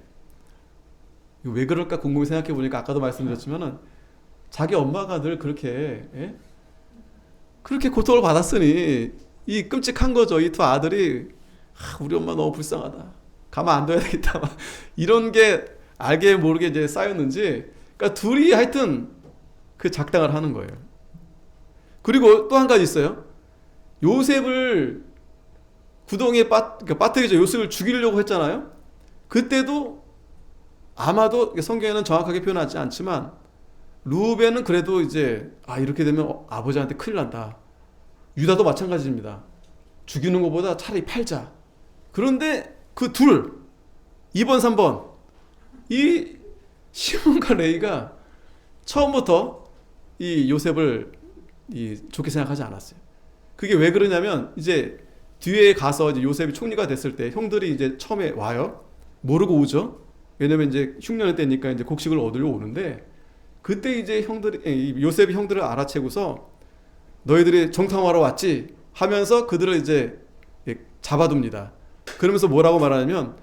왜 그럴까 곰곰이 생각해 보니까 아까도 말씀드렸지만은 자기 엄마가 늘 그렇게 그렇게 고통을 받았으니 이 끔찍한 거죠. 이 두 아들이 우리 엄마 너무 불쌍하다. 가만 안 둬야 되겠다. 이런 게 알게 모르게 이제 쌓였는지, 그러니까 둘이 하여튼 그 작당을 하는 거예요. 그리고 또 한 가지 있어요. 요셉을 구덩이에 빠뜨리죠. 요셉을 죽이려고 했잖아요. 그때도 아마도 성경에는 정확하게 표현하지 않지만 루벤은 그래도 이제 이렇게 되면 아버지한테 큰일 난다. 유다도 마찬가지입니다. 죽이는 것보다 차라리 팔자. 그런데 그 둘 2번 3번 이 시몬과 레이가 처음부터 이 요셉을 좋게 생각하지 않았어요. 그게 왜 그러냐면 이제 뒤에 가서 이제 요셉이 총리가 됐을 때 형들이 이제 처음에 와요. 모르고 오죠. 왜냐면 이제 흉년의 때니까 이제 곡식을 얻으려 오는데, 그때 이제 요셉이 형들을 알아채고서 너희들이 정탐하러 왔지 하면서 그들을 이제 잡아둡니다. 그러면서 뭐라고 말하냐면,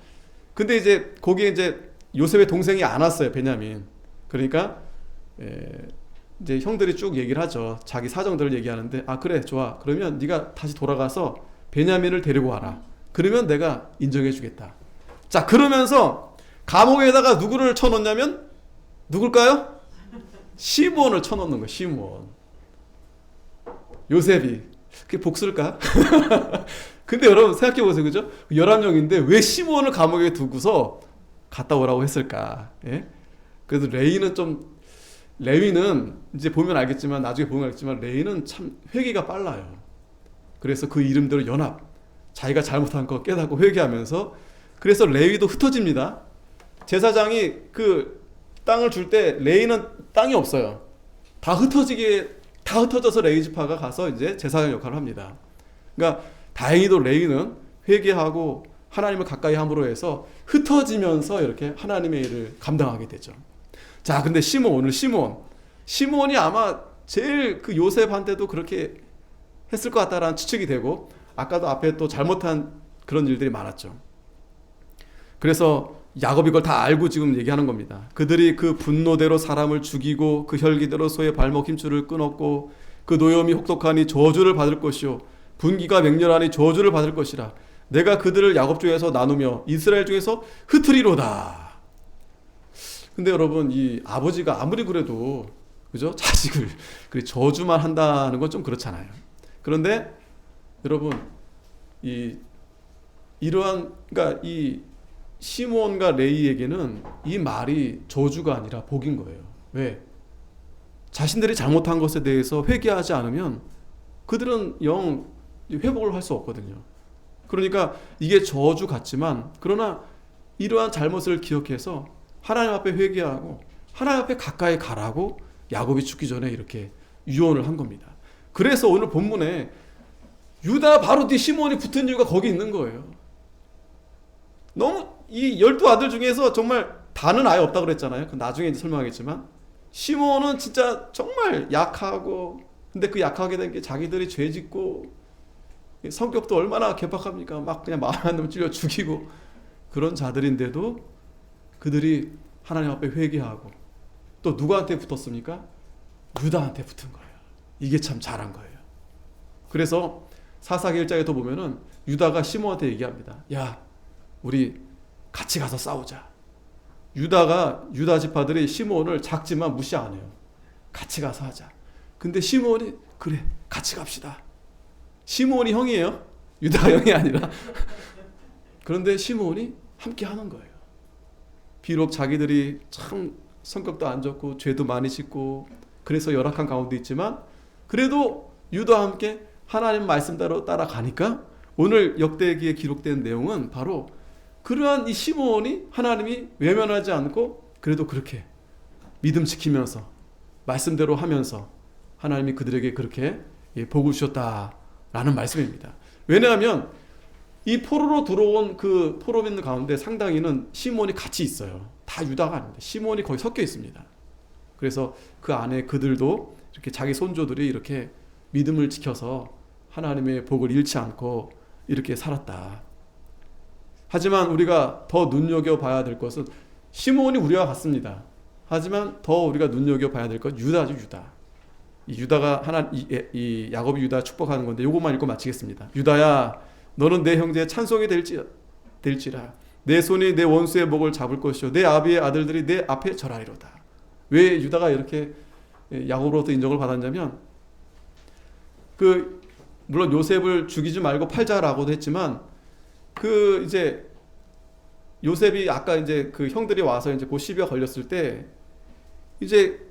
근데 이제 거기에 이제 요셉의 동생이 안 왔어요. 베냐민. 그러니까 이제 형들이 쭉 얘기를 하죠. 자기 사정들을 얘기하는데 그래 좋아. 그러면 네가 다시 돌아가서 베냐민을 데리고 와라. 그러면 내가 인정해 주겠다. 자, 그러면서 감옥에다가 누구를 쳐넣냐면 누굴까요? 시몬을 쳐넣는 거예요. 시몬. 요셉이 그게 복수일까? 근데 여러분 생각해 보세요. 그죠? 11명인데 왜 시몬을 감옥에 두고서 갔다 오라고 했을까? 예? 그래도 레위는 이제 보면 알겠지만, 나중에 보면 알겠지만 레위는 참 회개가 빨라요. 그래서 그 이름대로 연합, 자기가 잘못한 거 깨닫고 회개하면서, 그래서 레위도 흩어집니다. 제사장이 그 땅을 줄 때 레위는 땅이 없어요. 다 흩어져서 레위 지파가 가서 이제 제사장 역할을 합니다. 그러니까 다행히도 레위는 회개하고 하나님을 가까이 함으로 해서 흩어지면서 이렇게 하나님의 일을 감당하게 되죠. 자, 근데 시몬이 아마 제일 그 요셉한테도 그렇게 했을 것 같다라는 추측이 되고, 아까도 앞에 또 잘못한 그런 일들이 많았죠. 그래서 야곱이 이걸 다 알고 지금 얘기하는 겁니다. 그들이 그 분노대로 사람을 죽이고 그 혈기대로 소의 발목 힘줄을 끊었고 그 노염이 혹독하니 저주를 받을 것이요 분기가 맹렬하니 저주를 받을 것이라. 내가 그들을 야곱 중에서 나누며 이스라엘 중에서 흩으리로다. 근데 여러분, 이 아버지가 아무리 그래도 그죠? 자식을 저주만 한다는 건 좀 그렇잖아요. 그런데 여러분, 그러니까 이 시몬과 레이에게는 이 말이 저주가 아니라 복인 거예요. 왜? 자신들이 잘못한 것에 대해서 회개하지 않으면 그들은 영 회복을 할 수 없거든요. 그러니까 이게 저주 같지만 그러나 이러한 잘못을 기억해서 하나님 앞에 회개하고 하나님 앞에 가까이 가라고 야곱이 죽기 전에 이렇게 유언을 한 겁니다. 그래서 오늘 본문에 유다 바로 뒤 시몬이 붙은 이유가 거기 있는 거예요. 너무 이 12아들 중에서 정말 다는 아예 없다고 그랬잖아요. 나중에 이제 설명하겠지만 시몬은 진짜 정말 약하고, 근데 그 약하게 된 게 자기들이 죄 짓고 성격도 얼마나 괴팍합니까? 막 그냥 마음 안 들면 찔려 죽이고 그런 자들인데도 그들이 하나님 앞에 회개하고 또 누구한테 붙었습니까? 유다한테 붙은 거예요. 이게 참 잘한 거예요. 그래서 사사기 1장에 또 보면은 유다가 시몬한테 얘기합니다. 야, 우리 같이 가서 싸우자. 유다 지파들이 시몬을 작지만 무시 안 해요. 같이 가서 하자. 근데 시몬이 그래 같이 갑시다. 시몬이 형이에요. 유다가 형이 아니라. 그런데 시몬이 함께 하는 거예요. 비록 자기들이 참 성격도 안 좋고 죄도 많이 짓고 그래서 열악한 가운데 있지만 그래도 유다와 함께 하나님 말씀대로 따라가니까 오늘 역대기에 기록된 내용은 바로 그러한 이 시몬이 하나님이 외면하지 않고 그래도 그렇게 믿음 지키면서 말씀대로 하면서 하나님이 그들에게 그렇게 복을 주셨다라는 말씀입니다. 왜냐하면 이 포로로 들어온 그 포로민 가운데 상당히는 시몬이 같이 있어요. 다 유다가 아닙니다. 시몬이 거의 섞여 있습니다. 그래서 그 안에 그들도 이렇게 자기 손조들이 이렇게 믿음을 지켜서 하나님의 복을 잃지 않고 이렇게 살았다. 하지만 우리가 더 눈여겨봐야 될 것은 시몬이 우리와 같습니다. 하지만 더 우리가 눈여겨봐야 될 건 유다죠. 유다. 이 유다가 이 야곱이 유다 축복하는 건데 이것만 읽고 마치겠습니다. 유다야, 너는 내 형제의 찬송이 될지라. 내 손이 내 원수의 목을 잡을 것이요 내 아비의 아들들이 내 앞에 절하리로다. 왜 유다가 이렇게 야곱으로부터 인정을 받았냐면 물론 요셉을 죽이지 말고 팔자라고도 했지만 이제 요셉이 아까 이제 그 형들이 와서 이제 그 시비가 걸렸을 때 이제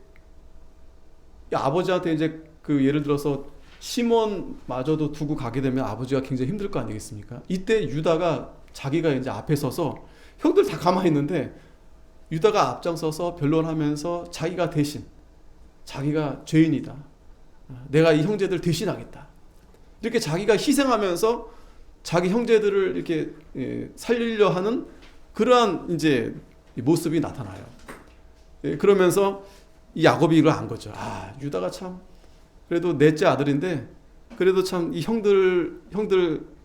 아버지한테 이제 예를 들어서 시몬마저도 두고 가게 되면 아버지가 굉장히 힘들 거 아니겠습니까? 이때 유다가 자기가 이제 앞에 서서 형들 다 가만히 있는데 유다가 앞장서서 변론하면서 자기가 대신 자기가 죄인이다. 내가 이 형제들 대신하겠다. 이렇게 자기가 희생하면서 자기 형제들을 이렇게 살리려 하는 그러한 이제 모습이 나타나요. 그러면서 이 야곱이 이걸 안 거죠. 유다가 참 그래도 넷째 아들인데 그래도 참 이 형들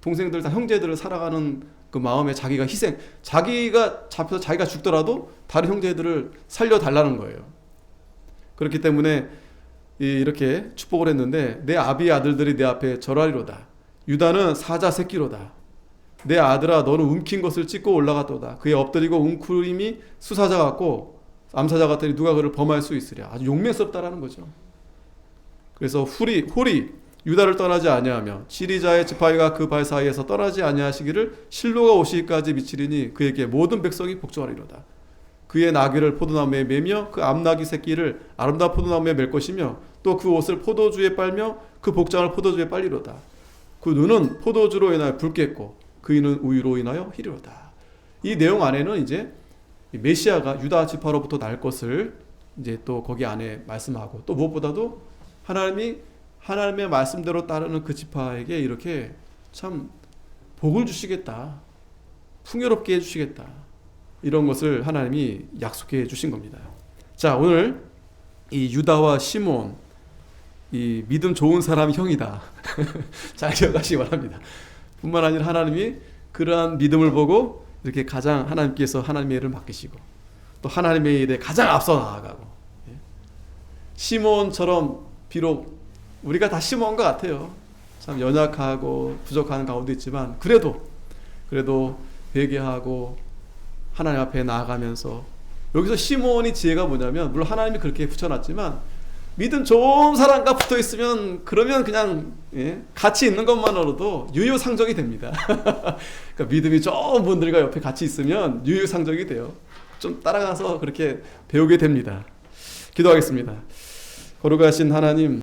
동생들 다 형제들을 살아가는 그 마음에 자기가 자기가 잡혀서 자기가 죽더라도 다른 형제들을 살려달라는 거예요. 그렇기 때문에 이렇게 축복을 했는데 내 아비의 아들들이 내 앞에 절하리로다. 유다는 사자 새끼로다. 내 아들아, 너는 움킨 것을 찢고 올라갔도다. 그의 엎드리고 웅크림이 수사자 같고 암사자 같으니 누가 그를 범할 수 있으랴. 아주 용맹스럽다라는 거죠. 그래서 홀이 유다를 떠나지 아니하며 지리자의 지파이가 그 발 사이에서 떠나지 아니하시기를 실로가 오시기까지 미치리니 그에게 모든 백성이 복종하리로다. 그의 나귀를 포도나무에 매며 그 암나귀 새끼를 아름다운 포도나무에 맬 것이며 또 그 옷을 포도주에 빨며 그 복장을 포도주에 빨리로다. 그 눈은 포도주로 인하여 붉겠고 그 이는 우유로 인하여 희리로다. 이 내용 안에는 이제 메시아가 유다 지파로부터 날 것을 이제 또 거기 안에 말씀하고 또 무엇보다도 하나님의 말씀대로 따르는 그 지파에게 이렇게 참 복을 주시겠다. 풍요롭게 해주시겠다. 이런 것을 하나님이 약속해 주신 겁니다. 자, 오늘 이 유다와 시몬, 이 믿음 좋은 사람 형이다. 잘 기억하시기 바랍니다. 뿐만 아니라 하나님이 그러한 믿음을 보고 이렇게 가장 하나님께서 하나님의 일을 맡기시고 또 하나님의 일에 가장 앞서 나아가고 시몬처럼 비록 우리가 다 시몬 것 같아요. 참 연약하고 부족한 가운데 있지만 그래도 회개하고 하나님 앞에 나아가면서 여기서 시몬이 지혜가 뭐냐면 물론 하나님이 그렇게 붙여놨지만 믿음 좋은 사람과 붙어있으면 그러면 그냥 같이 있는 것만으로도 유유상종이 됩니다. 그러니까 믿음이 좋은 분들과 옆에 같이 있으면 유유상종이 돼요. 좀 따라가서 그렇게 배우게 됩니다. 기도하겠습니다. 거룩하신 하나님,